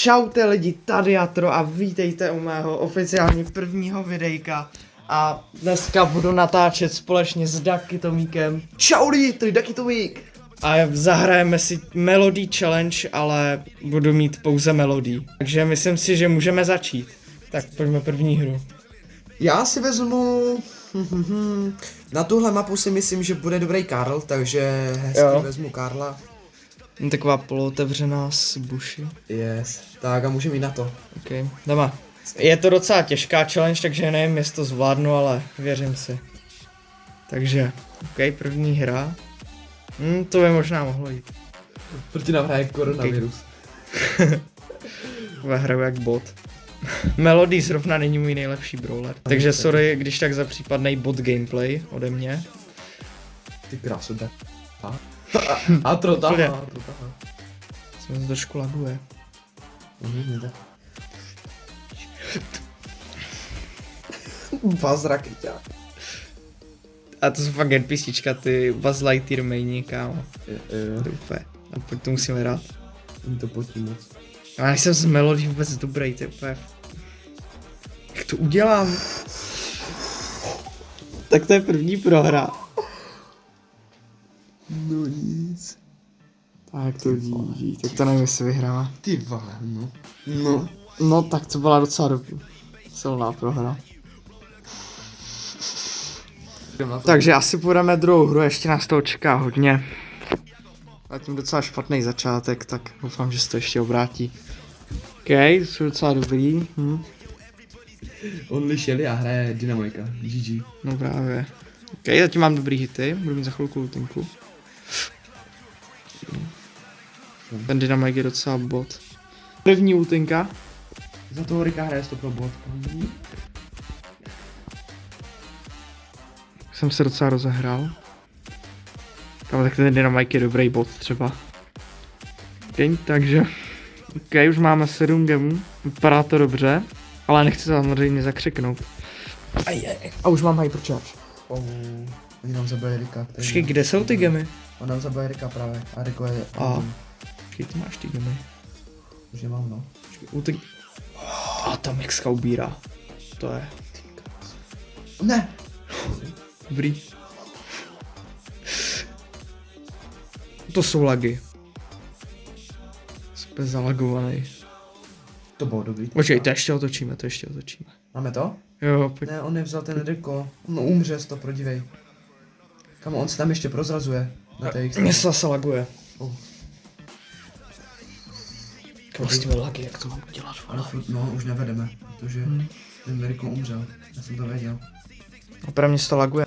Čaute lidi, tady Jatro a vítejte u mého oficiálně prvního videjka. A dneska budu natáčet společně s Ducky Tomíkem. Čau lidi, tady Ducky Tomík. A zahrajeme si Melody Challenge, ale budu mít pouze melodii. Takže myslím si, že můžeme začít. Tak pojďme první hru. Já si vezmu... Na tuhle mapu si myslím, že bude dobrý Karl, takže hezky vezmu Karla. Taková polootevřená s buši. Yes. Tak a můžeme jít na to. Ok, jdeme. Je to docela těžká challenge, takže nevím, jestli to zvládnu, ale věřím si. Takže, ok, první hra. To by možná mohlo jít. Proti nám hraje koronavirus. Hraju jak bot. Melody zrovna není můj nejlepší brawler. Takže sorry, když tak za případnej bot gameplay ode mě. Ty krásu, tak. A trota. Jsme to trošku laguje. Buzz rakeťák. A to jsou fakt NPCčka, ty Buzz Lightyear maini, kámo. To úplně. A pojď to musíme hrát. To potí moc. Já nejsem z Melody vůbec dobrý, to je úplně... Jak to udělám? Tak to je první prohra. No nic. Tak to vidí, tak to nevím, jestli vyhrává. Ty vole, no. No tak to byla docela silná prohra. Takže asi půjdeme druhou hru, ještě nás to čeká hodně. Zatím docela špatný začátek, tak doufám, že se to ještě obrátí. OK, to jsou docela dobrý. Only Shelly a hraje Dynamika. GG. No právě. OK, zatím mám dobrý hity, budu mít za chvilku lutinku. Ten Dynamik je docela bot. První ultinka. Za toho Rika hraje 100 pro bot. Jsem se docela rozehrál. Kámo, tak ten Dynamik je dobrý bot třeba. OK, takže... OK, už máme 7 gemů. Vypadá to dobře. Ale nechci se samozřejmě zakřiknout. A už mám hypercharge. Oni nám zabije Rika. Počkej, kde jsou ty gemy? On nám zabije Rika právě. A Riko je... Počkej, ty máš ty gemy. Už je mám, no. Ultink. A ta mixka ubírá. To je... Ne! Dobrý. To jsou lagy. Jsem zalagovaný. To bylo dobrý. Počkej, to ještě otočíme, Máme to? Jo, pojď. Ne, on nevzal ten Riko. On umře, to prodívej. Kam on se tam ještě prozrazuje. Na té Mně se zase laguje. Oh. Kam s těmi lagy, jak to mám udělat? No, už nevedeme, protože ten Riko umřel. Já jsem to věděl. A pro mě se to laguje.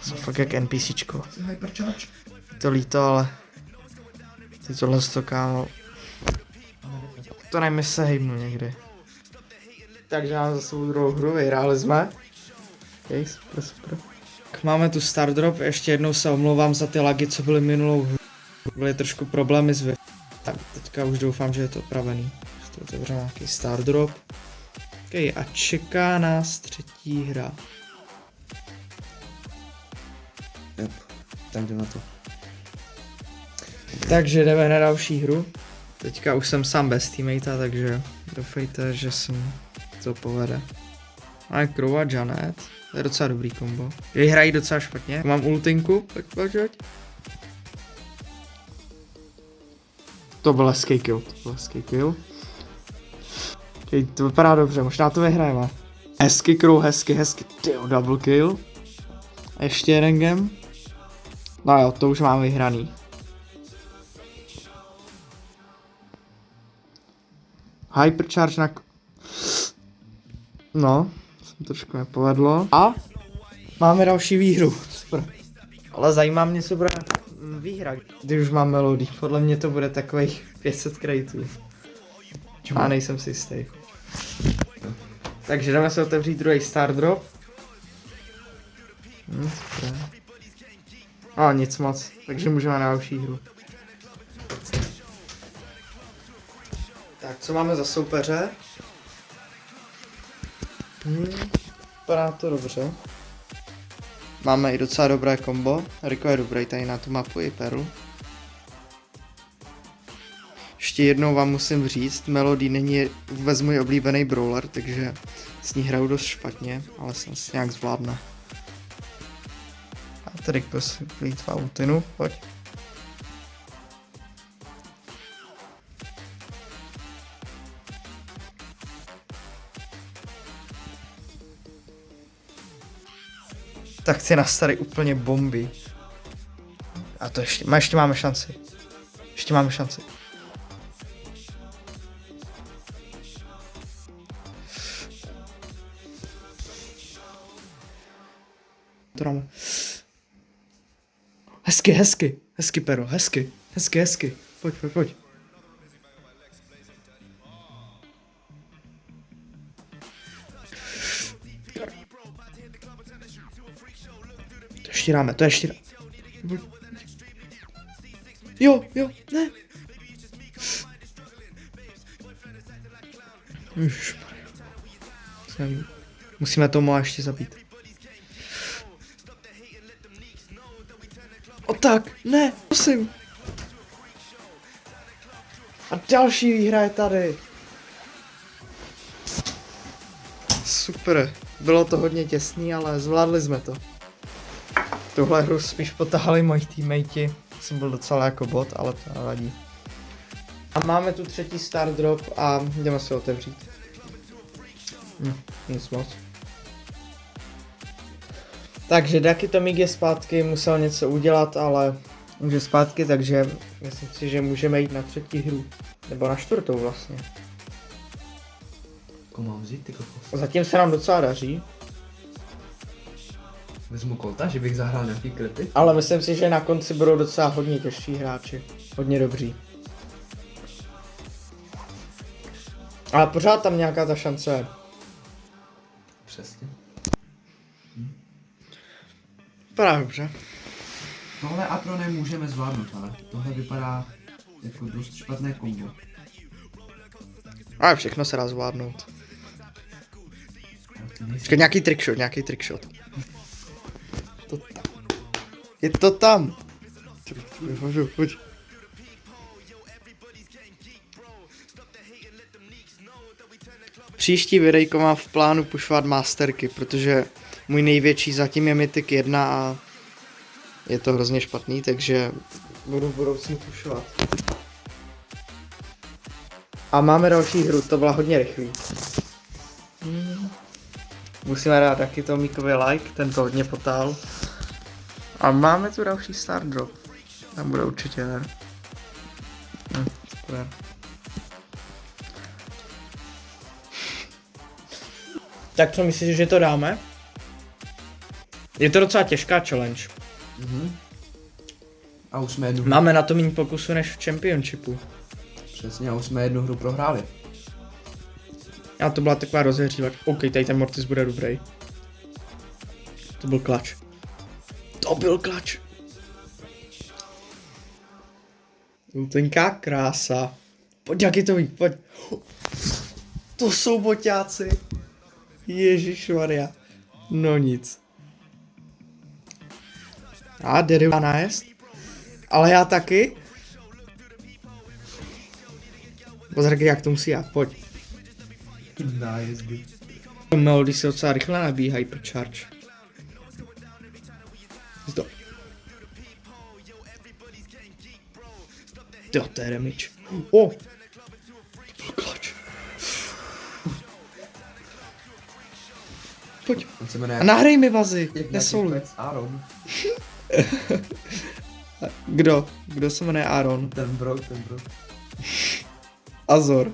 Jsem fakt jak NPCčko. Hypercharge. To líto, ale... Ty tohle to, kámo... To nevím, jestli se hejbnu někdy. Takže máme za sebou druhou hru, vyhráli jsme. Okay, super. Tak máme tu Star Drop, ještě jednou se omlouvám za ty lagy, co byly minulou hru. Byly trošku problémy s tak teďka už doufám, že je to opravený. To otevře nějaký Star Drop. Ok, a čeká nás třetí hra. Yep, tak jdeme na to. Takže jdeme na další hru. Teďka už jsem sám bez teammatea, takže doufejte, že se to povede. Máme Crow a Janet, to je docela dobrý kombo. Jej hrají docela špatně, mám ultinku, tak pojď. To byl hezký kill, Okay, to vypadá dobře, možná to vyhrajeme. Hezky Crow, hezky, tyjo, double kill. A ještě jeden game. No jo, to už máme vyhraný. Hypercharge na... No, jsem trošku nepovedlo. A máme další výhru. Super. Ale zajímá mě, co bude výhra. Když už mám Melody, podle mě to bude takových 500 crateů. A nejsem si jistý. Takže jdeme se otevřít druhý Star Drop. Super. A nic moc, takže můžeme na další hru. Tak, co máme za soupeře? Vypadá to dobře. Máme i docela dobré kombo. Riko je dobrý tady na tu mapu i Pearl. Ještě ještě jednou vám musím říct, Melody není vůbec můj oblíbený brawler, takže s ní hraju dost špatně, ale jsem si nějak zvládne. A tady posílít Fautinu, pojď. Tak chci na starý úplně bomby. A to ještě máme šanci. Ještě máme šanci. To dáme. Hezky, pero, hezky. Pojď. To ještě dáme. Jo, ne. Musíme tomu ještě zabít. O tak, ne, prosím. A další výhra je tady. Super, bylo to hodně těsný, ale zvládli jsme to. Tuhle hru spíš potahali moji teammatey. Jsem byl docela jako bot, ale to nevadí. A máme tu třetí star drop a jdeme si otevřít. Nic moc. Takže Ducky Tomik je zpátky, musel něco udělat, ale už je zpátky, takže myslím si, že můžeme jít na třetí hru. Nebo na čtvrtou vlastně. Komu mám vzít, ty kokos? Zatím se nám docela daří. Vezmu Colta, že bych zahrál nějaký klipy. Ale myslím si, že na konci budou docela hodně těžší hráči. Hodně dobří. Ale pořád tam nějaká ta šance je. Přesně. Vypadá dobře. Tohle Atro nemůžeme zvládnout, ale tohle vypadá jako dost špatné kombo. Ale všechno se dá zvládnout. Počkej, nějaký trickshot. Je to tam. Pojď. Příští videjko mám v plánu pušovat masterky, protože můj největší zatím je Mythic 1 a je to hrozně špatný, takže budu v budoucnu pušovat. A máme další hru, to byla hodně rychlý. Musíme dát taky Tomíkovi like, ten to hodně potál. A máme tu další star drop. Tam bude určitě her. Super. Tak co myslíš, že to dáme? Je to docela těžká challenge. A už jsme jednu Máme na to méně pokusu než v Championshipu. Přesně, a už jsme jednu hru prohráli. A to byla taková rozehřívač. OK, tady ten Mortis bude dobrý. To byl klač. Tenká krása. Pojď, jaký to ví, pojď. To jsou boťáci. Ježišmarja. No nic. A jde nájezd. Ale já taky. Pozor, jak to musí já, pojď. Nájezdy. Melody se docela rychle nabíjí hypercharge. Zdo. Jo, to je damage. O! To byl klač. Pojď. A nahraj mi vazy, nesoluj. Aaron. Kdo? Kdo se jmenuje Aaron? Ten bro. Azor.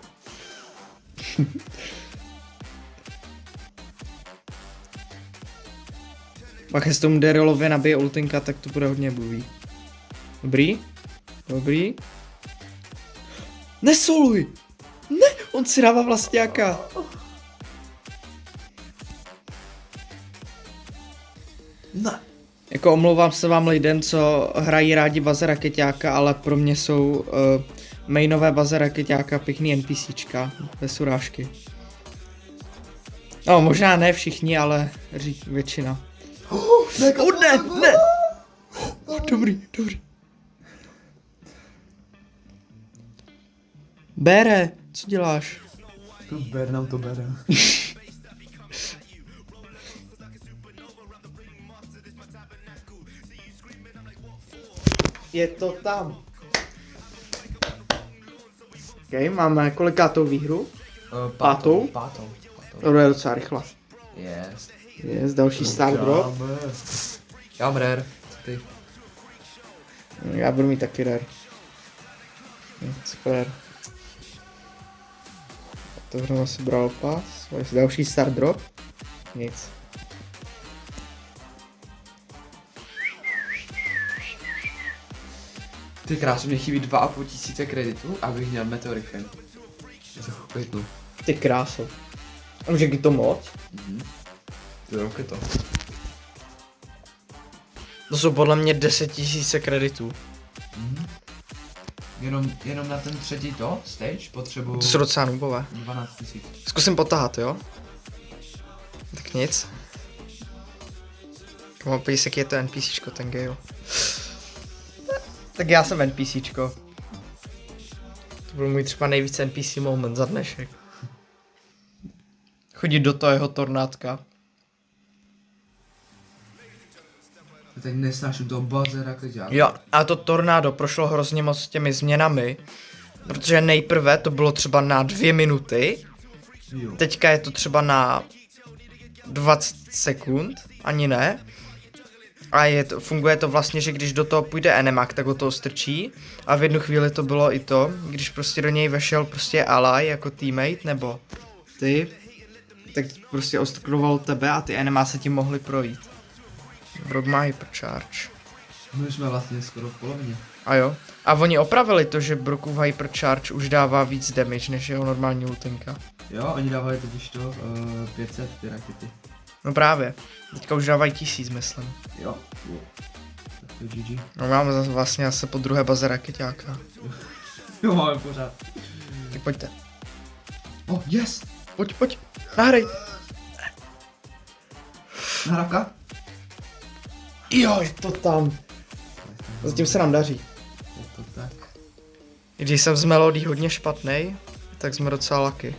Pak jestli tomu Derylovi nabije ultinka, tak to bude hodně blbý. Dobrý. Nesoluj! Ne, on si dává vlastňáka. Ne. Jako omlouvám se vám lidem, co hrají rádi baze rakeťáka, ale pro mě jsou mainové baze rakeťáka pěkný NPCčka, bez urážky. No, možná ne všichni, ale většina. Ne! Dobrý. Bere, co děláš? To ber nám to bere. Je to tam. OK, máme kolikátou výhru? Pátou? Pátou. To je docela rychle. Yes. Yes, další star drop. Já mám rare. Ty. Já budu mít taky rare. Super. To hromá si bral pas. Další star drop. Nic. Ty krásně, mě chybí 2,5 tisíce kreditů, abych měl meteorifin. Já se chopitnu. Ty kráso. A může to moc? Jo, to. To jsou podle mě 10 000 kreditů. Jenom na ten třetí stage potřebuju To jsou docela nubové. 12 000. Zkusím potahat, jo? Tak nic. Komu podívej se, jaký je to NPCčko, ten Gale. Tak já jsem NPCčko. To byl můj třeba nejvíc NPC moment za dnešek. Chodit do toho jeho tornádka. Teď nesnáším toho bazera, kleďáka. Jo, a to tornádo prošlo hrozně moc těmi změnami. Protože nejprve to bylo třeba na 2 minuty. Jo. Teďka je to třeba na 20 sekund, ani ne. A funguje to vlastně, že když do toho půjde enemak, tak ho to strčí. A v jednu chvíli to bylo i to, když prostě do něj vešel prostě ally jako teammate, nebo ty, tak prostě ostrkoval tebe a ty enema se tím mohli projít. Brok má hypercharge. My jsme vlastně skoro v polovině. A jo. A oni opravili to, že Brokův hypercharge už dává víc damage než jeho normální ultinka. Jo, oni dávali totiž to 500 ty rakety. No právě. Teďka už dávají 1000, myslím. Jo. Tak to GG. No máme zase vlastně asi po druhé baze rakeťáka. Jo, máme pořád. Tak pojďte. Oh, yes! Pojď. Nahraj. Nahrávka? Jo, je to tam. Zatím se nám daří. Je to tak. Když jsem z melodí hodně špatnej, tak jsme docela lucky.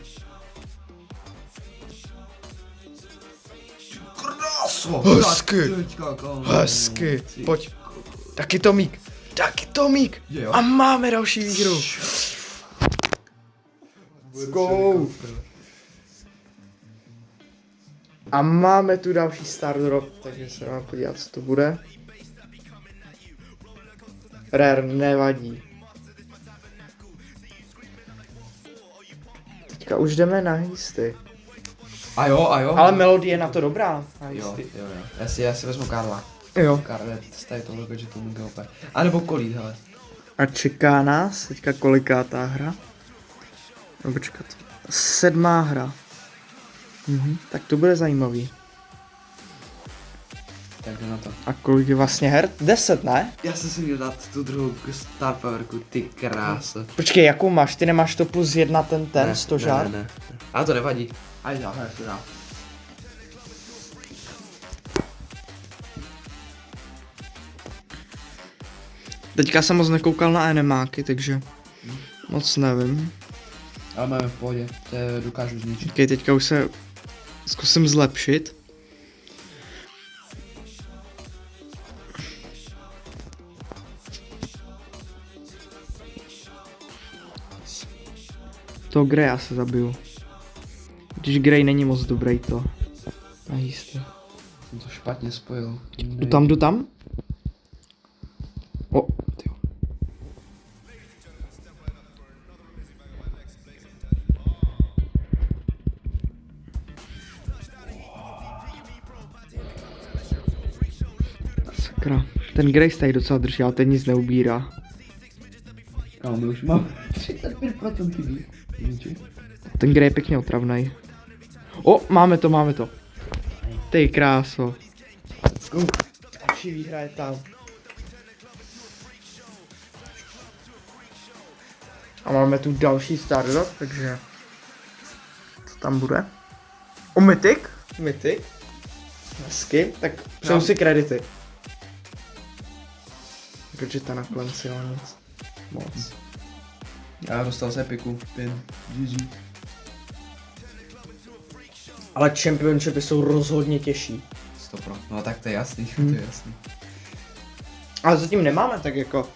Kráso! Hezky. Hezky. Pojď. Taky Tomík. Jo. A máme další výhru. Let's go. A máme tu další star drop, takže se máme podívat, co to bude. Rare, nevadí. Teďka už jdeme na histy. A jo. Ale melodie je na to dobrá. Na Jo. histy. Já si vezmu Karla. Jo. Karle, tady tohle, že to může opět. A nebo Kolít, hele. A čeká nás teďka kolikátá hra? No počkat. 7. hra. Tak to bude zajímavý. Tak jde na to. A kolik je vlastně her? 10, ne? Já jsem si měl dát tu druhou Star Powerku, ty krása. Počkej, jakou máš? Ty nemáš to plus 1 ten stožár? Ne. Ale to nevadí. Ajde, to dá. Teďka jsem moc nekoukal na enemáky, takže moc nevím. Ale máme v pohodě, to dokážu zničit. Okay, teďka už se zkusím zlepšit. To Greya se zabiju. Když Grey není moc dobrý to. Najistě. Jsem to špatně spojil. Jdu tam? O, tyjo. Sakra. Ten Grey tady docela drží, ale ten nic neubírá. Kámo, my už mám 35% chybí. Ten Grey je pěkně otravnej. O, máme to. Ty kráso. Další výhra je tam. A máme tu další Stardrop, takže co tam bude? O, Mythic? Hezky, tak přeju si kredity. Gadgeta na klenci, ale nic moc. Já dostal se piku, pin, GG. Ale championshipy jsou rozhodně těžší. 100%. No tak to je jasný, to je jasný. Ale zatím nemáme tak jako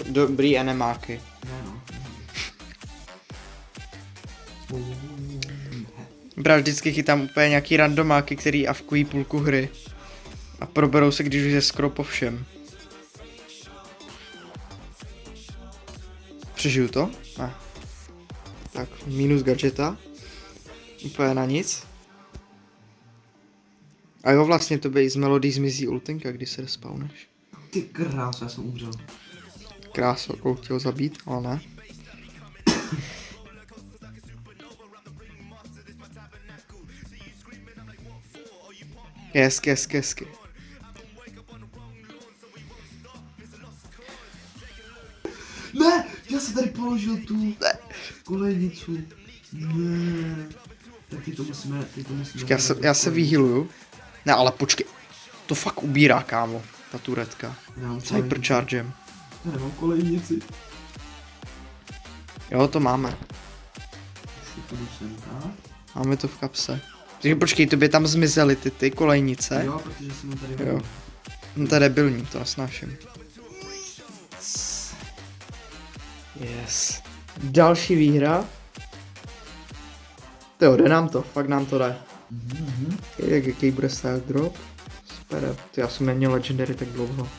dobrý NMáky. No. Právě vždycky chytám úplně nějaký randomáky, který avkují půlku hry. A proberou se, když už je skoro po všem. Přežiju to? Ne. Tak, minus gadgeta. Úplně na nic. A jo, vlastně to by i z melodii zmizí ultinka, když se respawneš. Ty krása, já jsem umřel. Krásu, jakou chtěl zabít, ale ne. Hezky. Ne, já jsem tady položil tu kolejnicu. Ne. Tak ty to musíme. Já se vyhealuju. Ne, ale počkej. To fakt ubírá, kámo. Ta turetka. S hyperchargem. Já nemám kolejnici. Jo, to máme. Si to sem, Máme to v kapse. Takže počkej, tobě tam zmizely ty kolejnice. Jo, protože jsem tady. Jo. No to je debilní, to nesnáším. Yes. Další výhra. Jo, jde nám to, fakt nám to jde. Jaký bude start drop? Super, já jsem neměl legendary tak dlouho.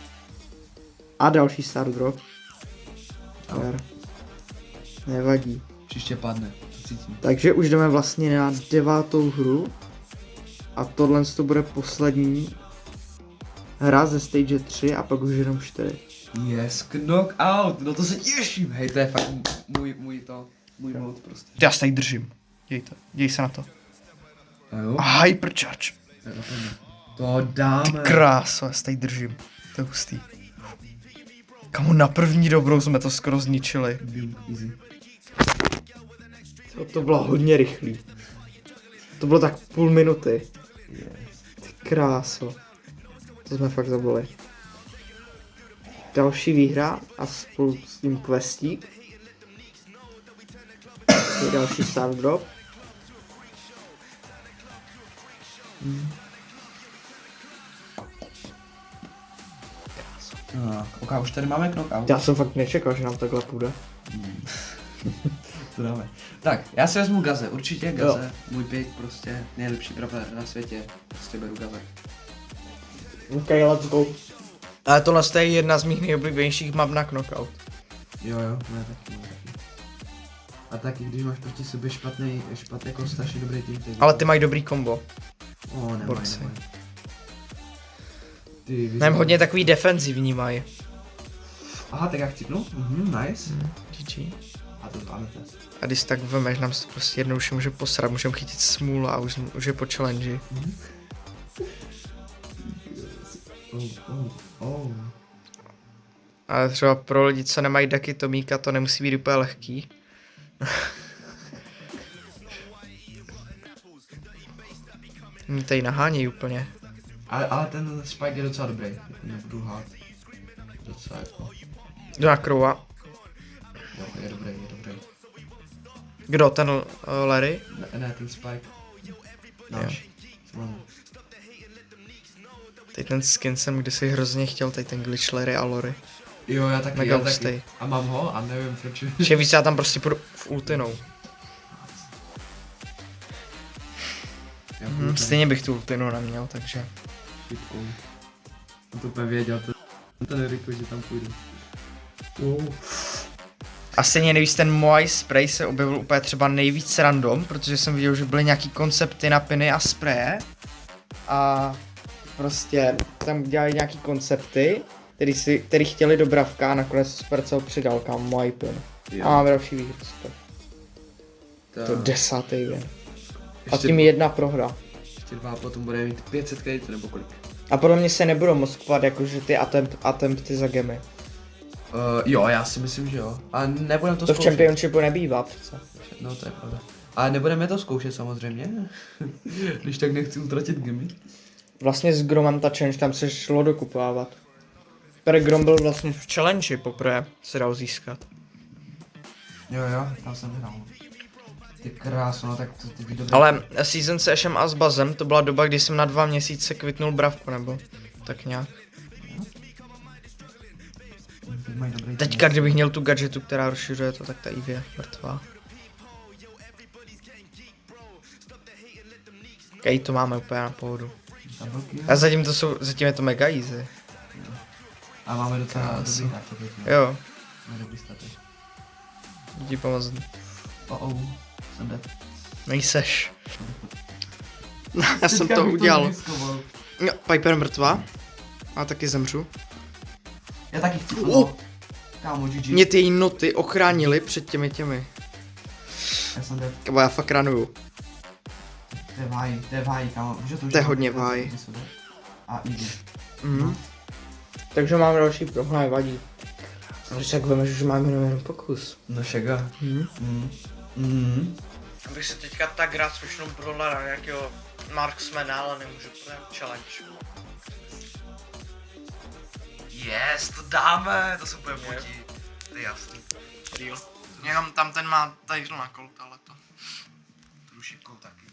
A další start drop. Super. Nevadí. Příště padne, to cítím. Takže už jdeme vlastně na 9. hru. A tohle to bude poslední hra ze stage 3 a pak už jenom 4. Yes, knockout, no to se těším. Hej, to je fakt můj mod prostě. Já se tady držím. Děj se na to. A jo? A hypercharge. To dáme. Kráso, já se tady držím. To je hustý. Kamu, na první dobrou jsme to skoro zničili. Easy. To bylo hodně rychlý. To bylo tak půl minuty. Ty kráso. To jsme fakt zabili. Další výhra a spolu s tím questík. Je další start drop. Ok, už tady máme knockout. Já jsem fakt nečekal, že nám takhle půjde. To dáme. Tak, já si vezmu Gaze, určitě Gaze. Jo. Můj pick prostě nejlepší brawler na světě. Prostě beru Gaze. Ok, let's go. Ale tohle je jedna z mých nejoblíbenějších map na knockout. Jo, moje taky. A taky, když máš proti sobě špatný jako strašně dobrý tým. Ale ty mají dobrý kombo. Nemají. Nem hodně takový defenzivní mají. Aha, tak já chcípnu? Nice. GG. A to dáme. A když tak vemeš, nám se to prostě jednoduše může posrat, můžeme chytit smůla a už je po challenge. Ale třeba pro lidi, co nemají daky Tomíka, to nemusí být úplně lehký. Mě tady nahánějí úplně. Ale ten spike je docela dobrý, nebudu hát. Docela jako. Jdu na Crowa. Jo, je dobrý. Kdo, ten Larry? Ne, ten spike. Náš. Teď ten skin jsem kdysi hrozně chtěl, tady ten glitch Larry a Lori. Jo, já taky, Mega hustý. A mám ho a nevím proč. Že víc, já tam prostě půjdu v ultinou. Stejně bych tu ultinu neměl, takže. On to úplně věděl, ten Rico, že tam půjdu. A stejně nejvíc ten Moai spray se objevil úplně třeba nejvíc random, protože jsem viděl, že byly nějaký koncepty na piny a spreje. A prostě tam dělali nějaký koncepty, který chtěli do bravka a nakonec Supercell přidal kam Moai pin. A máme další výhru, super. To 10. den. A tím jedna prohra. Ještě 2, potom bude mít 500 kreditů nebo kolik. A podle mě se nebudou moc kvát jakože ty attempty za gemy. Jo, já si myslím, že jo. A nebudeme to To zkoušet. v Championshipu nebývá přece. No to je pravda. Ale nebudeme to zkoušet samozřejmě. Když tak nechci utratit gemy. Vlastně s Gromem ta challenge tam se šlo dokupávat. Grom byl vlastně v challenge poprvé se dal získat. Jo, tam jsem vyhrál. Ty krásno, no tak to ty dobré. Ale season s Ashem a s Bazem, to byla doba, kdy jsem na 2 měsíce kvitnul bravku, nebo tak nějak. Mají dobrý Teďka, kdybych měl tu gadgetu, která rozšiřuje to, tak ta Ivy je mrtvá. Okej, to máme úplně na pohodu. A zatím je to mega easy. A máme docela Krásný. dobrý hráče teď, no. Jo, Máme dobrý staty. jdi pomoct. Jsem dead. Nejseš. Já jsem to udělal. Jo, Piper mrtvá. A taky zemřu. Já taky chci. Kámo, GG. Mě ty noty ochránily před těmi. Já jsem dead. Kabo já fakt ranuju. To je váj, kámo. Víš, že To je hodně váj. A easy. Takže mám další problém, vadí. Když tak veme, že máme jenom pokus. No šega. Abych se teďka tak rád slušnou brawlera nějakého marksmana, ale nemůžu, to je challenge. Yes, to dáme, to se bude potit. To je jasný. Deal. Jenom tam ten má tady na kolt, ale to. Rušivkou taky.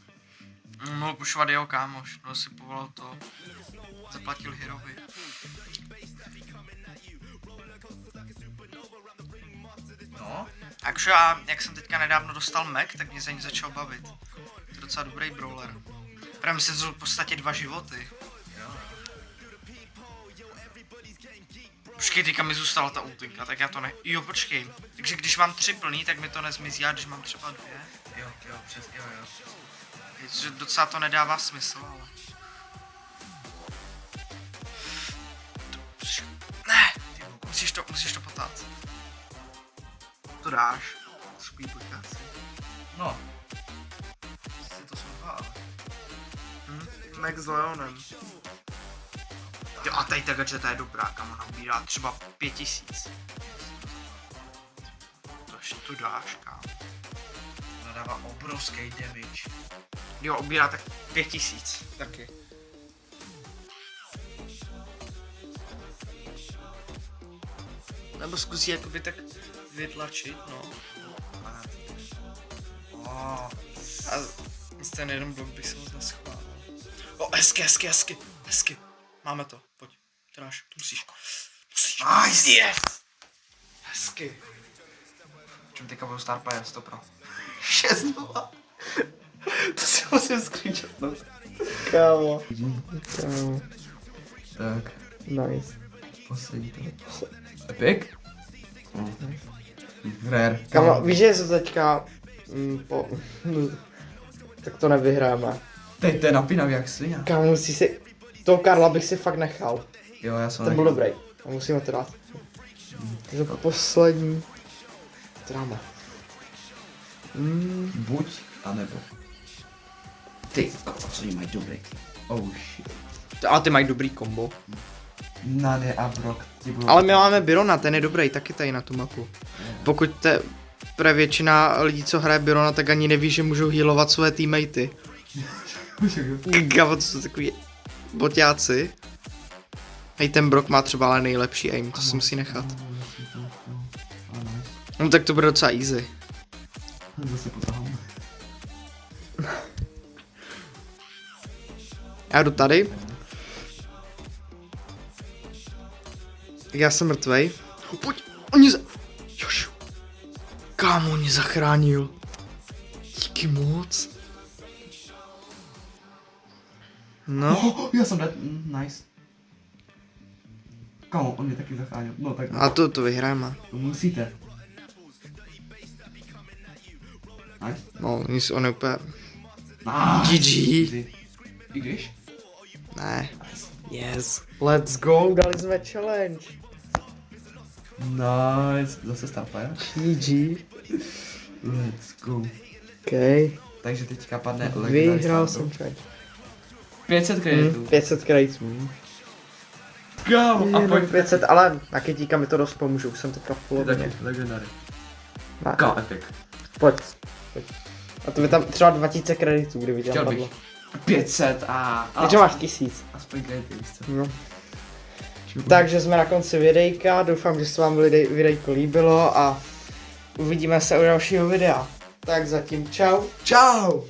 Mohl pušovat jeho kámoš, no si povolal to. Zaplatil Herovi. No. Takže já, jak jsem teďka nedávno dostal Mac, tak mě za ní začal bavit. To je docela dobrý brawler. Právě si to v podstatě 2 životy. Počkej, teďka mi zůstala ta ultinka, tak já to ne... Jo, počkej. Takže když mám 3 plný, tak mi to nezmizí, a když mám třeba 2. Jo, přesně, jo. Že docela to nedává smysl, ale... Ne! Musíš to potát. To dáš. Skvělý počkáci. No. To jsou dva, ale. Max s Leonem. Jo, a tady ta gadgeta je dobrá, kam nabírá třeba 5000. To dáš, kámo. Ona dává obrovský damage. Jo, obírá tak 5000. Taky. Nebo zkusí jakoby tak vytlačit, no. A ten jeden blok bych se moc neschválil. O, hezky. Máme to, pojď. Tráš, to musíš. Nice! Yes! Hezky. Čím teďka budu star player, 100 pro. 6-0. To si musím screenshotnout. Kámo. Tak, Nice. poslední to. Epic? Rare. Kámo, víš, že se teďka... tak to nevyhráme. Teď to je napínavý jak svině. Kámo, musí si... Toho Karla bych si fakt nechal. Jo, já jsem Ten byl dobrý. A musíme to dát. To je poslední. To dáme. Buď, anebo. Ty, co jí mají dobrý. Oh shit. Ale ty mají dobrý kombo. Nade a Brock, ty budou... Ale my máme Byrona, ten je dobrý taky tady na tu mapu. Pokud pre většina lidí, co hraje Byrona, tak ani neví, že můžou healovat své teammatey. Gavo, to jsou takový boťáci. Hej, ten Brock má třeba ale nejlepší aim, to si musí nechat. No tak to bude docela easy. Zase potahám. Já jdu tady. Já jsem mrtvej. Pojď, Jož. Kámo, on mě zachránil. Díky moc. No. Já jsem dead, nice. Kámo, on mě taky zachránil, no tak. A to vyhrajeme. To musíte. Nice. No, on je úplně... Nice. GG. I když? Ne. Yes. Let's go, dali jsme challenge. Nice, zase starplayer. GG. Let's go. Okay. Takže teďka padne Vyhrál jsem challenge. 500 kreditů. 500 kreditů. Kámo, a pojď. 500, ale na kytíka mi to dost pomůže, už jsem teďka v polovině. Taky, legendary. Ne. Kámo, epic. Pojď. A to by tam třeba 2000 kreditů, kdyby tě Chtěl tam bych. padlo. 500 a... Takže máš 1000. Aspoň kredity, víš co. No. Takže jsme na konci videjka, doufám, že se vám videjko líbilo a uvidíme se u dalšího videa. Tak zatím čau. Čau!